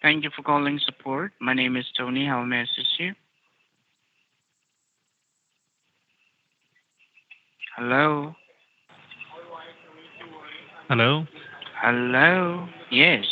Thank you for calling support. My name is Tony. How may I assist you? Hello? Hello. Hello? Yes.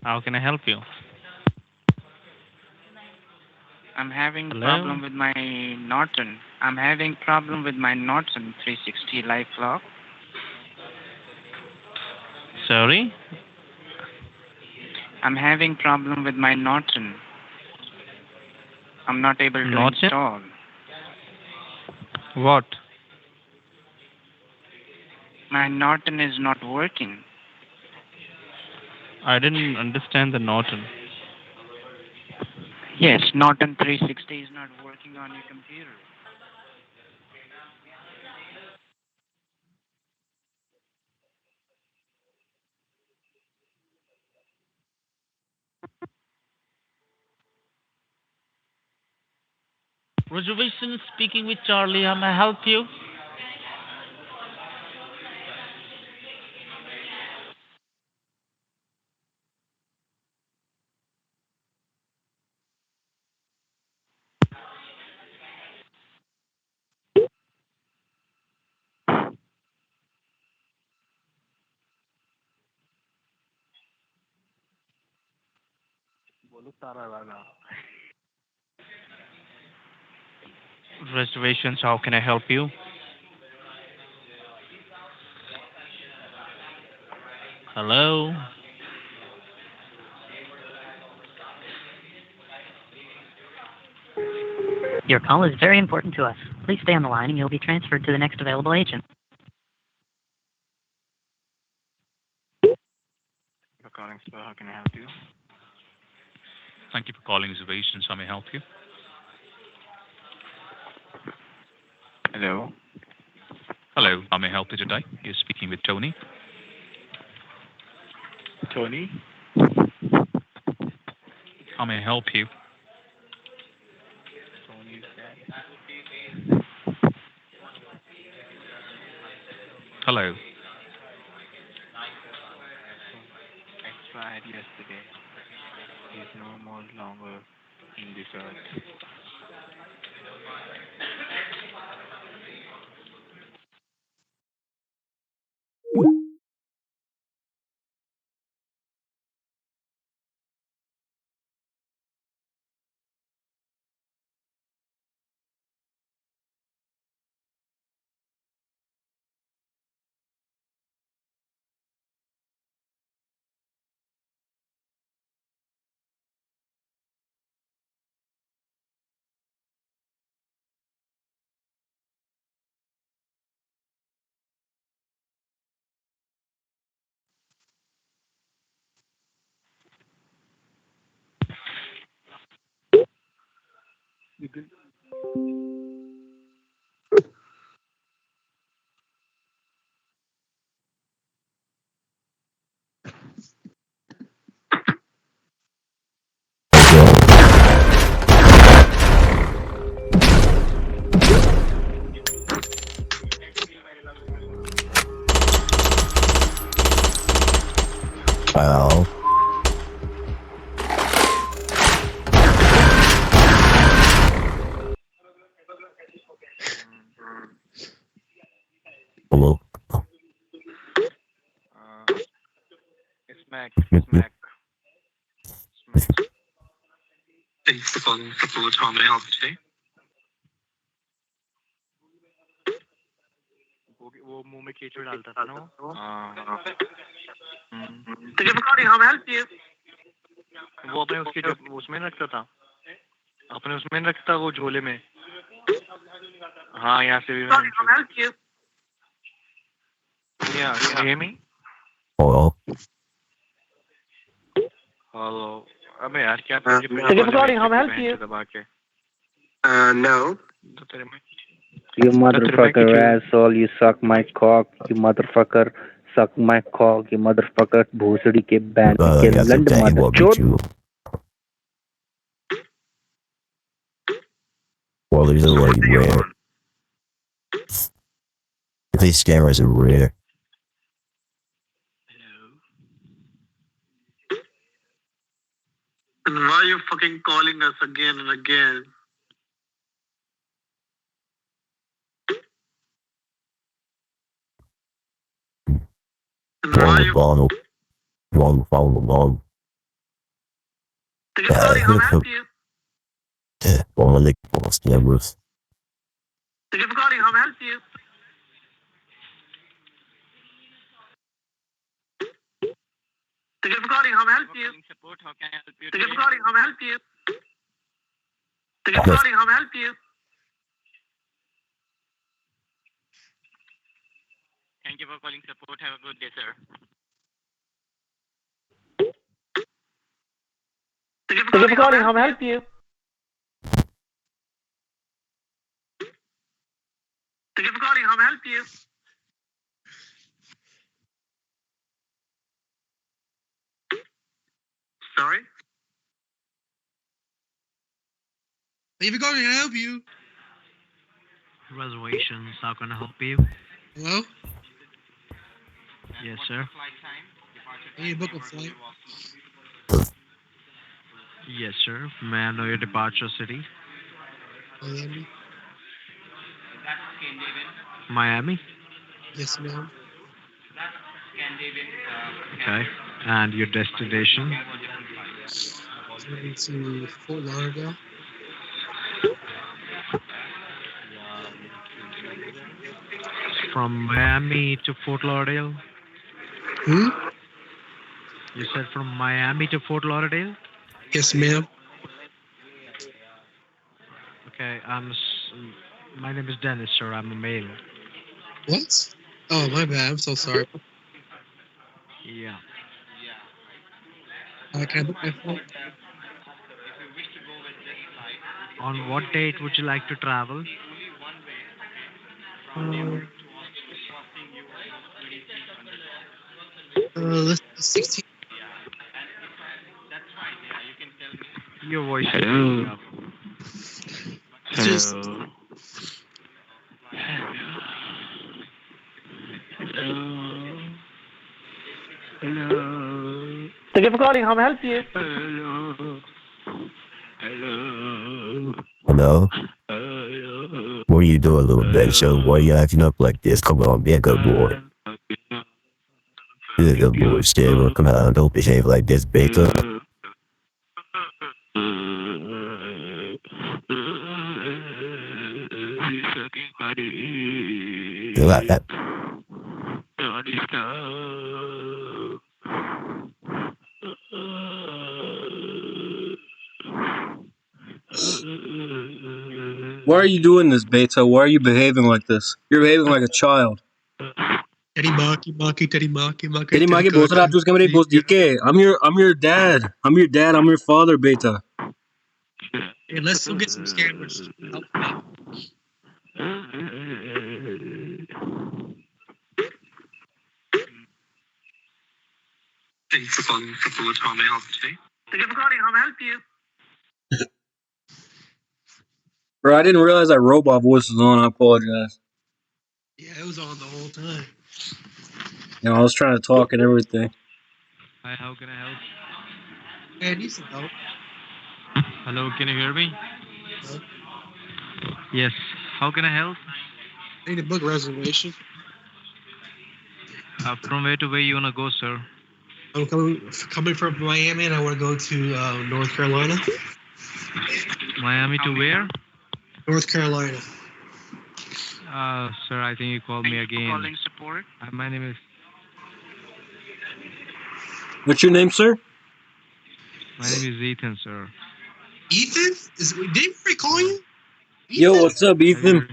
How can I help you? I'm having Hello. problem with my Norton. I'm having problem with my Norton 360 live lock. Sorry. I'm having problem with my Norton. I'm not able to Norton. install. What? My Norton is not working. I didn't understand the Norton. Yes, Norton 360 is not working on your computer. Reservation speaking with Charlie. How may I help you? Reservations. How can I help you? Hello. Your call is very important to us. Please stay on the line and you'll be transferred to the next available agent. For calling support, how can I help you? Thank you for calling reservations. How may I help you? Hello? Hello. How may I help you today? You're speaking with Tony. Tony? How may I help you? Tony said Hello. expired yesterday. He is no more longer in this earth. Well, hello. Uh, Smack, smack, smack. Thank you for calling support. How may I help you today? वो मुंह में कीचड़ डालता था ना वो हाँ Thank you for calling. How may I help you? वो अपने उसके जो उसमें रखता था अपने उसमें रखता वो झोले में हाँ यहाँ से भी Sorry, how may I help you? Yeah, can you hear me? Hello. Hello. अबे यार क्या Thank you for calling. How may I help you? दबा के No. तो तेरे में You motherfucker asshole, you suck my cock, you motherfucker, suck my cock, you motherfucker, भोसड़ी के बैंड के That's लंड exactly what we मदरचोद. do. Well, these are like rare. These scammers are rare. And why are you fucking calling us again and again? And why are you... Wrong. Thank you for calling. How may I help you? Wrong like boss cameras. Thank you for calling. How may I help you? Thank you for calling. How may I help you? How can I help you? Thank you for calling. How may I help you? Thank you for calling. How may I help you? Thank you for calling support. Have a good day, sir. Thank you for calling. How may I help you? Thank you for calling. How may I help you? Sorry? Thank you for calling. Can I help you? Reservations, how can I help you? Hello? Yes, sir. I need to book a flight. Yes, sir. May I know your departure city? Miami. Miami? Yes, ma'am. Okay. And your destination? Going to Fort Lauderdale. From Miami to Fort Lauderdale? Hmm? You said from Miami to Fort Lauderdale? Yes, ma'am. Okay, my name is Dennis, sir. I'm a male. What? Oh, my bad. I'm so sorry. Yeah. Can I book my flight? On what date would you like to travel? Let's 16. Your voice is breaking up. Just Thank you for calling. How may I help you? Hello? What are you doing, little bitch? So why are you acting up like this? Come on, be a good boy. Be a good boy, Steve. Come on, don't behave like this, beta. You like that? Why are you doing this, Beta? Why are you behaving like this? You're behaving like a child. Teddy Maki, Teri mage both rap just come both DK. I'm your dad. I'm your dad. I'm your father, Beta. Hey, let's go get some scammers. Help me. Thank you for calling support. How may I help you today? Thank you for calling. How may I help you? Bro, I didn't realize that robot voice was on. I apologize. Yeah, it was on the whole time. You know, I was trying to talk and everything. Hi, how can I help? Hey, I need some help. Hello, can you hear me? Hello? Yes. How can I help? I need to book a reservation. From where to where you wanna go, sir? I'm coming from Miami and I want to go to North Carolina. Miami to where? North Carolina. Sir, I think you called me again. Calling support. My name is What's your name, sir? Ethan, sir. Ethan? Did anybody call you? Yo, Ethan? what's up, Ethan?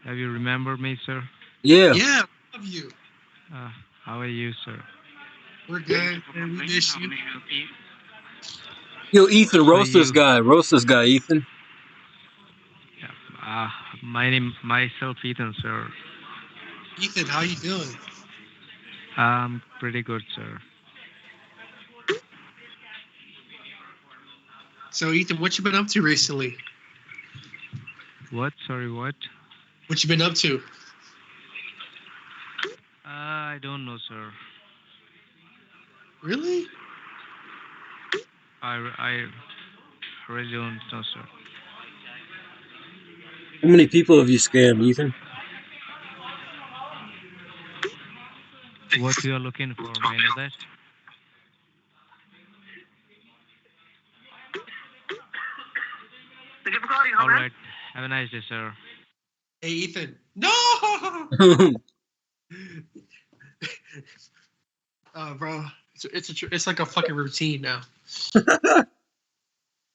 Have you remembered me, sir? Yeah. Yeah, I love you. How are you, sir? We're good, and we miss you. Yo, Ethan, roast So this guy. Roast this guy, Ethan. Myself, Ethan, sir. Ethan, how you doing? I'm pretty good, sir. So, Ethan, what you been up to recently? What? Sorry, what? What you been up to? I don't know, sir. Really? I really don't know, sir. How many people have you scammed, Ethan? What you are looking for, may I know that? Thank you for calling. All right. Have a nice day, sir. Hey, Ethan. No! Bro, it's like a fucking routine now.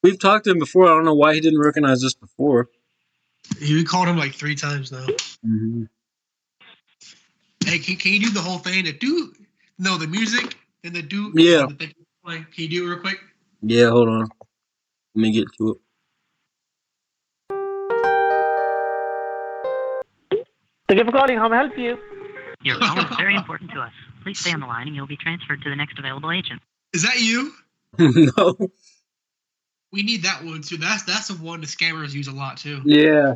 We've talked to him before. I don't know why he didn't recognize us before. We called him like 3 times now. Mm-hmm. Hey, can you do the whole thing? The music and the do. Yeah. The thing. Can you do it real quick? Yeah, hold on. Let me get to it. Thank you for calling. How may I help you? Your call is very important to us. Please stay on the line and you'll be transferred to the next available agent. Is that you? No. We need that one too. That's the one the scammers use a lot too. Yeah.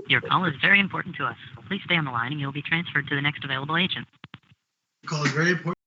Your call is very important to us. Please stay on the line and you'll be transferred to the next available agent. Call is very important.